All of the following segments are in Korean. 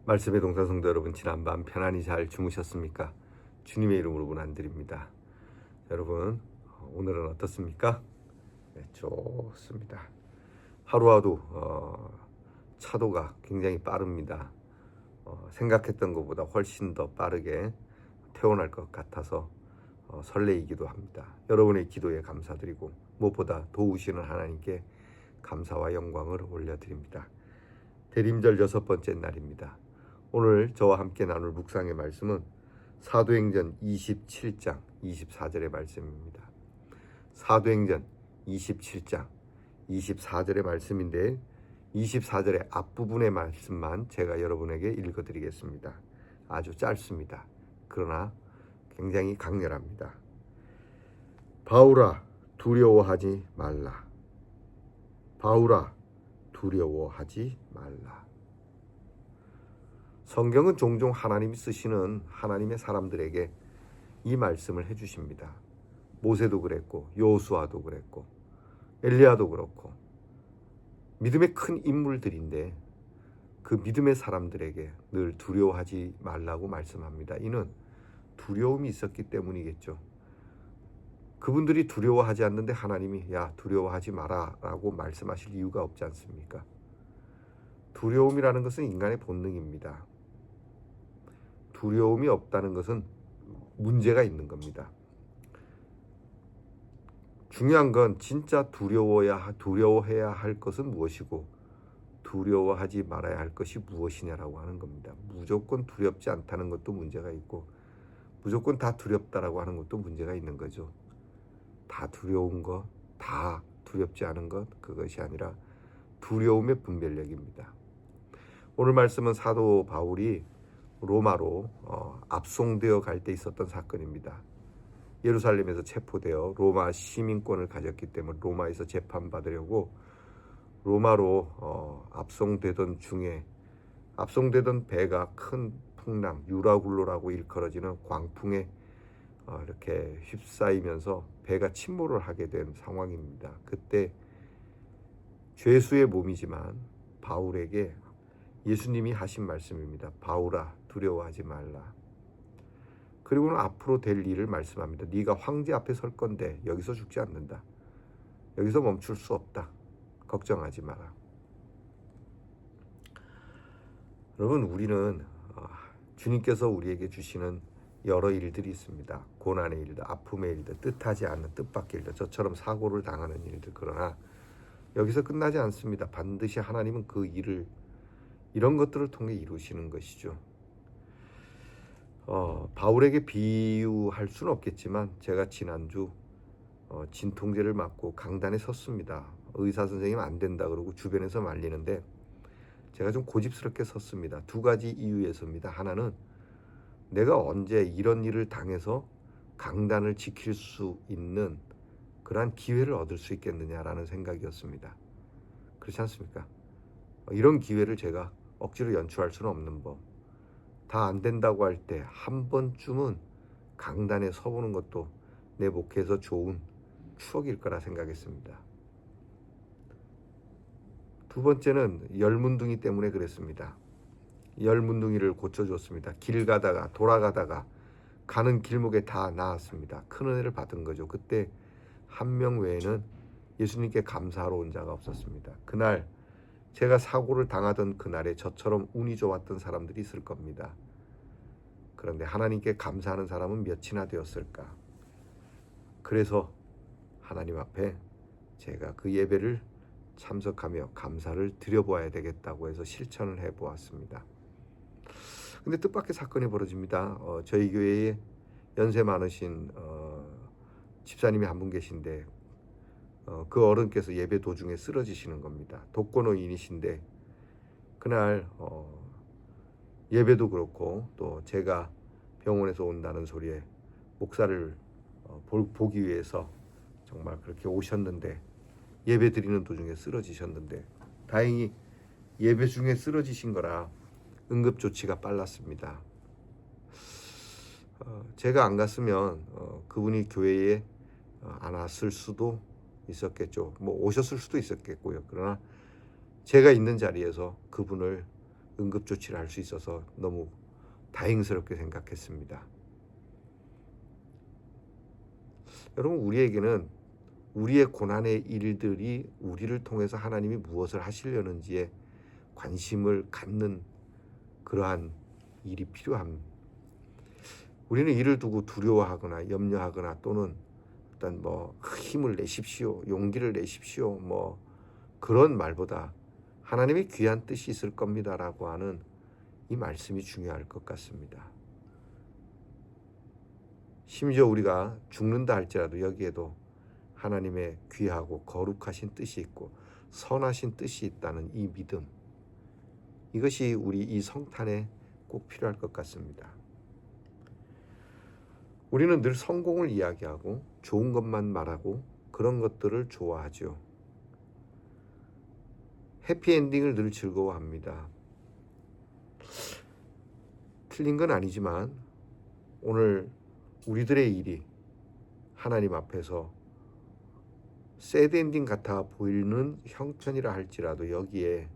말씀의 동산 성도 여러분, 지난밤 편안히 잘 주무셨습니까? 주님의 이름으로 문안드립니다. 여러분, 오늘은 어떻습니까? 네, 좋습니다. 하루하루 차도가 굉장히 빠릅니다. 생각했던 것보다 훨씬 더 빠르게 태어날 것 같아서 설레이기도 합니다. 여러분의 기도에 감사드리고 무엇보다 도우시는 하나님께 감사와 영광을 올려드립니다. 대림절 6번째 날입니다. 오늘 저와 함께 나눌 묵상의 말씀은 사도행전 27장 24절의 말씀입니다. 사도행전 27장 24절의 말씀인데 24절의 앞부분의 말씀만 제가 여러분에게 읽어드리겠습니다. 아주 짧습니다. 그러나 굉장히 강렬합니다. 바울아, 두려워하지 말라. 바울아, 두려워하지 말라. 성경은 종종 하나님이 쓰시는 하나님의 사람들에게 이 말씀을 해주십니다. 모세도 그랬고 여호수아도 그랬고 엘리야도 그렇고 믿음의 큰 인물들인데 그 믿음의 사람들에게 늘 두려워하지 말라고 말씀합니다. 이는 두려움이 있었기 때문이겠죠. 그분들이 두려워하지 않는데 하나님이 야 두려워하지 마라 라고 말씀하실 이유가 없지 않습니까? 두려움이라는 것은 인간의 본능입니다. 두려움이 없다는 것은 문제가 있는 겁니다. 중요한 건 진짜 두려워해야 할 것은 무엇이고 두려워하지 말아야 할 것이 무엇이냐라고 하는 겁니다. 무조건 두렵지 않다는 것도 문제가 있고 무조건 다 두렵다라고 하는 것도 문제가 있는 거죠. 다 두려운 것, 다 두렵지 않은 것, 그것이 아니라 두려움의 분별력입니다. 오늘 말씀은 사도 바울이 로마로 압송되어 갈 때 있었던 사건입니다. 예루살렘에서 체포되어 로마 시민권을 가졌기 때문에 로마에서 재판받으려고 로마로 압송되던 중에 압송되던 배가 큰 풍랑, 유라굴로라고 일컬어지는 광풍에 이렇게 휩싸이면서 배가 침몰을 하게 된 상황입니다. 그때 죄수의 몸이지만 바울에게 예수님이 하신 말씀입니다. 바울아, 두려워하지 말라. 그리고는 앞으로 될 일을 말씀합니다. 네가 황제 앞에 설 건데 여기서 죽지 않는다. 여기서 멈출 수 없다. 걱정하지 마라. 여러분, 우리는 주님께서 우리에게 주시는 여러 일들이 있습니다. 고난의 일들, 아픔의 일들, 뜻하지 않는 뜻밖의 일들, 저처럼 사고를 당하는 일들. 그러나 여기서 끝나지 않습니다. 반드시 하나님은 그 일을 이런 것들을 통해 이루시는 것이죠. 바울에게 비유할 수는 없겠지만 제가 지난주 진통제를 맞고 강단에 섰습니다. 의사 선생님 안 된다 그러고 주변에서 말리는데 제가 좀 고집스럽게 섰습니다. 두 가지 이유에서입니다. 하나는 내가 언제 이런 일을 당해서 강단을 지킬 수 있는 그러한 기회를 얻을 수 있겠느냐라는 생각이었습니다. 그렇지 않습니까? 이런 기회를 제가 억지로 연출할 수는 없는 법. 다 안 된다고 할 때 한 번쯤은 강단에 서보는 것도 내 목회에서 좋은 추억일 거라 생각했습니다. 두 번째는 열문둥이 때문에 그랬습니다. 열문둥이를 고쳐줬습니다. 길 가다가 돌아가다가 가는 길목에 다 나았습니다. 큰 은혜를 받은 거죠. 그때 한 명 외에는 예수님께 감사하러 온 자가 없었습니다. 그날 제가 사고를 당하던 그날에 저처럼 운이 좋았던 사람들이 있을 겁니다. 그런데 하나님께 감사하는 사람은 몇이나 되었을까? 그래서 하나님 앞에 제가 그 예배를 참석하며 감사를 드려보아야 되겠다고 해서 실천을 해보았습니다. 근데 뜻밖의 사건이 벌어집니다. 저희 교회에 연세 많으신 집사님이 한 분 계신데 그 어른께서 예배 도중에 쓰러지시는 겁니다. 독거노인이신데 그날 예배도 그렇고 또 제가 병원에서 온다는 소리에 목사를 보기 위해서 정말 그렇게 오셨는데 예배 드리는 도중에 쓰러지셨는데 다행히 예배 중에 쓰러지신 거라 응급조치가 빨랐습니다. 제가 안 갔으면 그분이 교회에 안 왔을 수도 있었겠죠. 뭐 오셨을 수도 있었겠고요. 그러나 제가 있는 자리에서 그분을 응급조치를 할 수 있어서 너무 다행스럽게 생각했습니다. 여러분, 우리에게는 우리의 고난의 일들이 우리를 통해서 하나님이 무엇을 하시려는지에 관심을 갖는 그러한 일이 필요합니다. 우리는 이를 두고 두려워하거나 염려하거나 또는 어떤 힘을 내십시오, 용기를 내십시오, 그런 말보다 하나님의 귀한 뜻이 있을 겁니다라고 하는 이 말씀이 중요할 것 같습니다. 심지어 우리가 죽는다 할지라도 여기에도 하나님의 귀하고 거룩하신 뜻이 있고 선하신 뜻이 있다는 이 믿음, 이것이 우리 이 성탄에 꼭 필요할 것 같습니다. 우리는 늘 성공을 이야기하고 좋은 것만 말하고 그런 것들을 좋아하죠. 해피엔딩을 늘 즐거워합니다. 틀린 건 아니지만 오늘 우리들의 일이 하나님 앞에서 새드엔딩 같아 보이는 형편이라 할지라도 여기에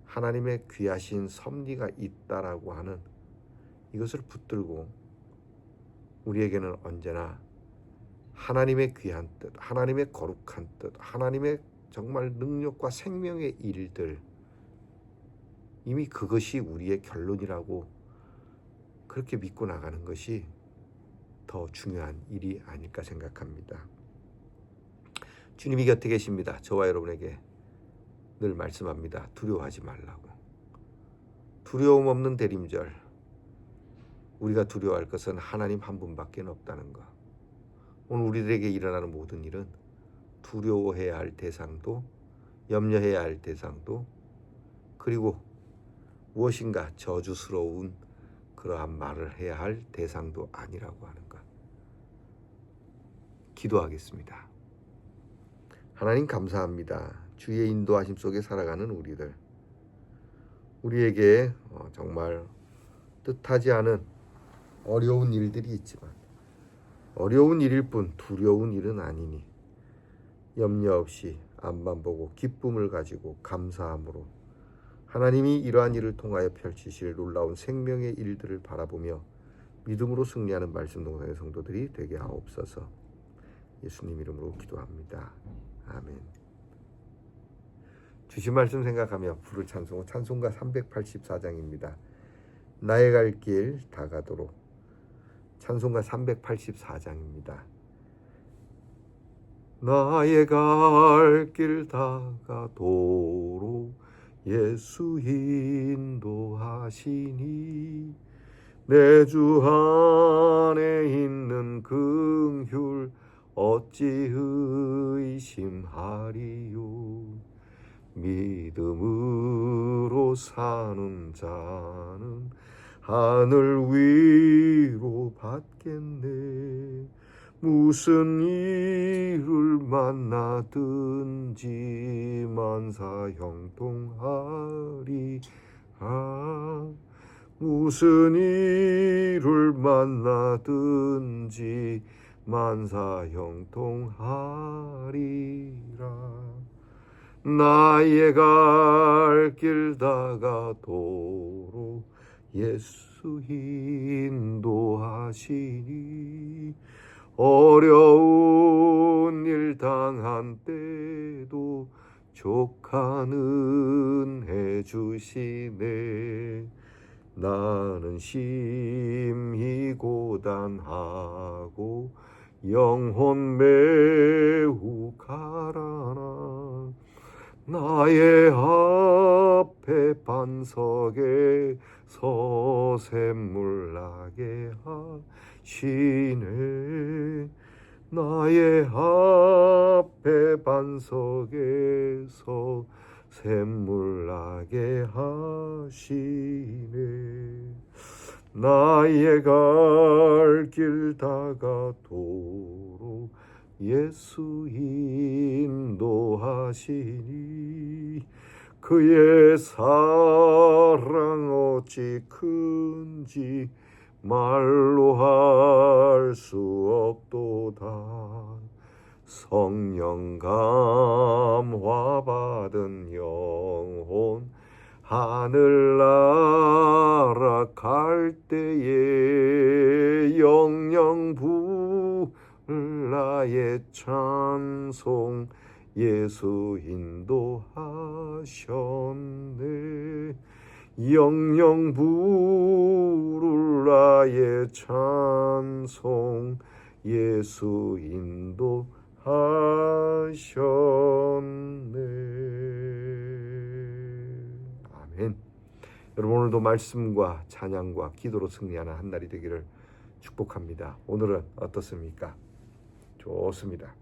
하나님의 귀하신 섭리가 있다라고 하는 이것을 붙들고 우리에게는 언제나 하나님의 귀한 뜻, 하나님의 거룩한 뜻, 하나님의 정말 능력과 생명의 일들, 이미 그것이 우리의 결론이라고 그렇게 믿고 나가는 것이 더 중요한 일이 아닐까 생각합니다. 주님이 곁에 계십니다. 저와 여러분에게 늘 말씀합니다. 두려워하지 말라고. 두려움 없는 대림절, 우리가 두려워할 것은 하나님 한 분밖에 없다는 것. 오늘 우리들에게 일어나는 모든 일은 두려워해야 할 대상도, 염려해야 할 대상도, 그리고 무엇인가 저주스러운 그러한 말을 해야 할 대상도 아니라고 하는 것. 기도하겠습니다. 하나님 감사합니다. 주의 인도하심 속에 살아가는 우리들, 우리에게 정말 뜻하지 않은 어려운 일들이 있지만 어려운 일일 뿐 두려운 일은 아니니 염려 없이 앞만 보고 기쁨을 가지고 감사함으로 하나님이 이러한 일을 통하여 펼치실 놀라운 생명의 일들을 바라보며 믿음으로 승리하는 말씀 동산의 성도들이 되게 하옵소서. 예수님 이름으로 기도합니다. 아멘. 주신 말씀 생각하며 부를 찬송은 찬송가 384장입니다. 나의 갈 길 다가도록. 찬송가 384장입니다. 나의 갈 길 다가도록 예수 인도하시니 내 주 안에 있는 긍휼 어찌 의심하리요. 믿음으로 사는 자는 하늘 위로 받겠네. 무슨 일을 만나든지 만사 형통하리라. 무슨 일을 만나든지 만사 형통하리라. 나의 갈 길 다가도록 예수 인도하시니 어려운 일 당한 때도 족한 은혜 주시네. 나는 심히 고단하고 영혼 매우 가라나. 나의 앞에 반석에 서 샘물 나게 하시네. 나의 앞에 반석에 서 샘물 나게 하시네. 나의 갈 길 다가도록 예수 인도하시니 그의 사랑 어찌 큰지 말로 할 수 없도다. 성령 감화 받은 영혼 하늘나라 갈 때에 영영 부를 나의 찬송 예수 인도하셨네. 영영 부를 나의 찬송 예수 인도하셨네. 아멘. 여러분 오늘도 말씀과 찬양과 기도로 승리하는 한 날이 되기를 축복합니다. 오늘은 어떻습니까? 좋습니다.